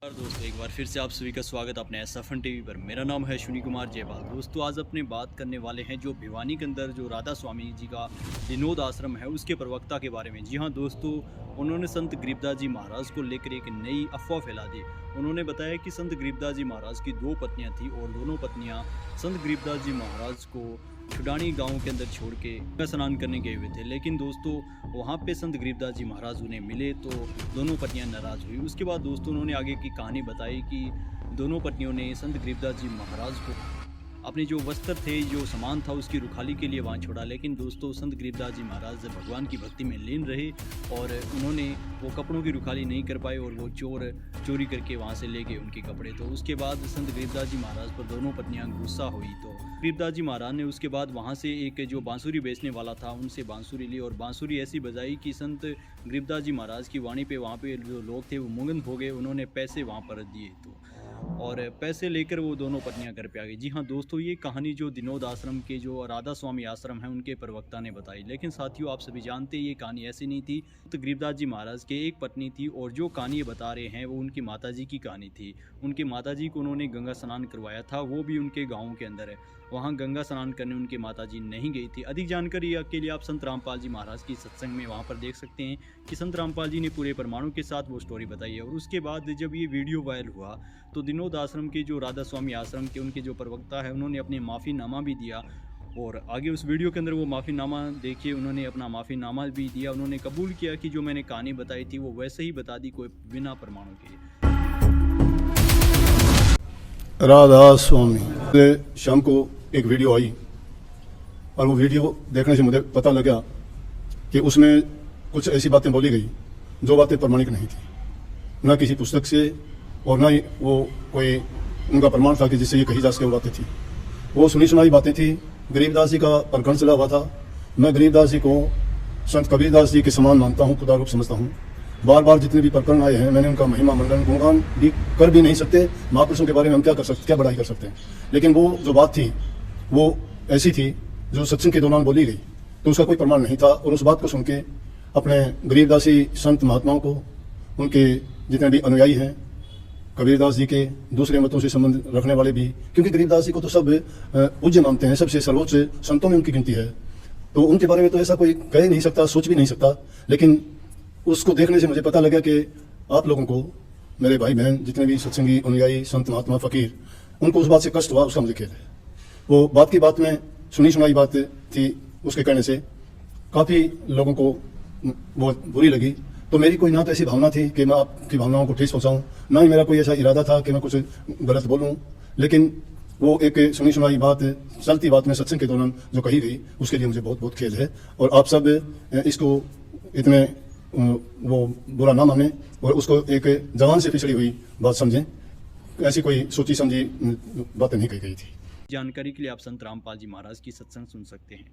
दोस्तों एक बार फिर से आप सभी का स्वागत अपने एसएफएन टीवी पर। मेरा नाम है अश्विनी कुमार जयपाल। दोस्तों आज अपने बात करने वाले हैं जो भिवानी के अंदर जो राधा स्वामी जी का विनोद आश्रम है उसके प्रवक्ता के बारे में। जी हाँ दोस्तों, उन्होंने संत गरीबदास जी महाराज को लेकर एक नई अफवाह फैला दी। उन्होंने बताया कि संत गरीबदास जी महाराज की 2 पत्नियां थी और दोनों पत्नियां संत गरीबदास जी महाराज को छुडानी गांव के अंदर छोड़ के गंगा स्नान करने गए हुए थे। लेकिन दोस्तों वहां पे संत गरीबदास जी महाराज उन्हें मिले तो दोनों पत्नियां नाराज हुई। उसके बाद दोस्तों उन्होंने आगे की कहानी बताई कि दोनों पत्नियों ने संत गरीबदास जी महाराज को अपने जो वस्त्र थे, जो सामान था, उसकी रुखाली के लिए वहाँ छोड़ा। लेकिन दोस्तों संत गरीबदास जी महाराज भगवान की भक्ति में लीन रहे और उन्होंने वो कपड़ों की रुखाली नहीं कर पाए और वो चोरी करके वहाँ से ले गए उनके कपड़े। तो उसके बाद संत गरीबदास जी महाराज पर दोनों पत्नियाँ गुस्सा हुई। तो गरीबदास जी महाराज ने उसके बाद वहाँ से एक जो बांसुरी बेचने वाला था उनसे बांसुरी ली और बांसुरी ऐसी बजाई कि संत गरीबदास जी महाराज की वाणी पे वहाँ पे जो लोग थे वो मुग्ध हो गए। उन्होंने पैसे वहाँ पर दिए और पैसे लेकर वो दोनों पत्नियां घर पे आ गई। जी हाँ दोस्तों, ये कहानी जो विनोद आश्रम के जो राधा स्वामी आश्रम है उनके प्रवक्ता ने बताई। लेकिन साथियों आप सभी जानते हैं ये कहानी ऐसी नहीं थी। तो गरीबदास जी महाराज के एक पत्नी थी और जो कहानी बता रहे हैं वो उनकी माताजी की कहानी थी। उनकी माताजी को उन्होंने गंगा स्नान करवाया था, वो भी उनके गाँव के अंदर है। वहाँ गंगा स्नान करने उनकी माताजी नहीं गई थी। अधिक जानकारी के लिए आप संत रामपाल जी महाराज की सत्संग में वहाँ पर देख सकते हैं कि संत रामपाल जी ने पूरे प्रमाणों के साथ वो स्टोरी बताई है। और उसके बाद जब ये वीडियो वायरल हुआ तो विनोद आश्रम के जो राधा स्वामी आश्रम के उनके जो प्रवक्ता है उन्होंने अपने माफ़ीनामा भी दिया। और आगे उस वीडियो के अंदर वो माफ़ीनामा देखिए, उन्होंने अपना माफ़ीनामा भी दिया। उन्होंने कबूल किया कि जो मैंने कहानी बताई थी वो वैसे ही बता दी, कोई बिना प्रमाणों के। राधा स्वामी शाम को एक वीडियो आई और वो वीडियो देखने से मुझे पता लगा कि उसमें कुछ ऐसी बातें बोली गई जो बातें प्रमाणिक नहीं थी, ना किसी पुस्तक से और ना ही वो कोई उनका प्रमाण था कि जिससे ये कही जा सके वो बातें थी। वो सुनी सुनाई बातें थी। गरीबदास जी का प्रकरण चला हुआ था। मैं गरीबदास जी को संत कबीरदास जी के समान मानता हूँ, खुदा रूप समझता हूँ। बार बार जितने भी प्रकरण आए हैं मैंने उनका महिमा मंडन गुणगान भी कर भी नहीं सकते। महापुरुषों के बारे में हम क्या बढ़ाई कर सकते हैं। लेकिन वो जो बात थी वो ऐसी थी जो सत्संग के दौरान बोली गई, तो उसका कोई प्रमाण नहीं था। और उस बात को सुन के अपने गरीबदासी संत महात्माओं को, उनके जितने भी अनुयायी हैं कबीरदास जी के, दूसरे मतों से संबंध रखने वाले भी, क्योंकि गरीबदास जी को तो सब पूज्य मानते हैं, सबसे सर्वोच्च संतों में उनकी गिनती है, तो उनके बारे में तो ऐसा कोई कह नहीं सकता, सोच भी नहीं सकता। लेकिन उसको देखने से मुझे पता लगा कि आप लोगों को, मेरे भाई बहन जितने भी सत्संगी अनुयायी संत महात्मा फकीर, उनको उस बात से कष्ट हुआ, उसका मुझे खेद है। वो बात की बात में सुनी सुनाई बात थी, उसके कहने से काफ़ी लोगों को वो बुरी लगी। तो मेरी कोई ना तो ऐसी भावना थी कि मैं आपकी भावनाओं को ठेस पहुँचाऊँ, ना ही मेरा कोई ऐसा इरादा था कि मैं कुछ गलत बोलूँ। लेकिन वो एक सुनी सुनाई बात, चलती बात में सत्संग के दौरान जो कही गई, उसके लिए मुझे बहुत बहुत खेद है। और आप सब इसको इतने वो बुरा ना माने और उसको एक जवान से पिछड़ी हुई बात समझें। ऐसी कोई सोची समझी बातें नहीं कही गई थी। जानकारी के लिए आप संत रामपाल जी महाराज की सत्संग सुन सकते हैं।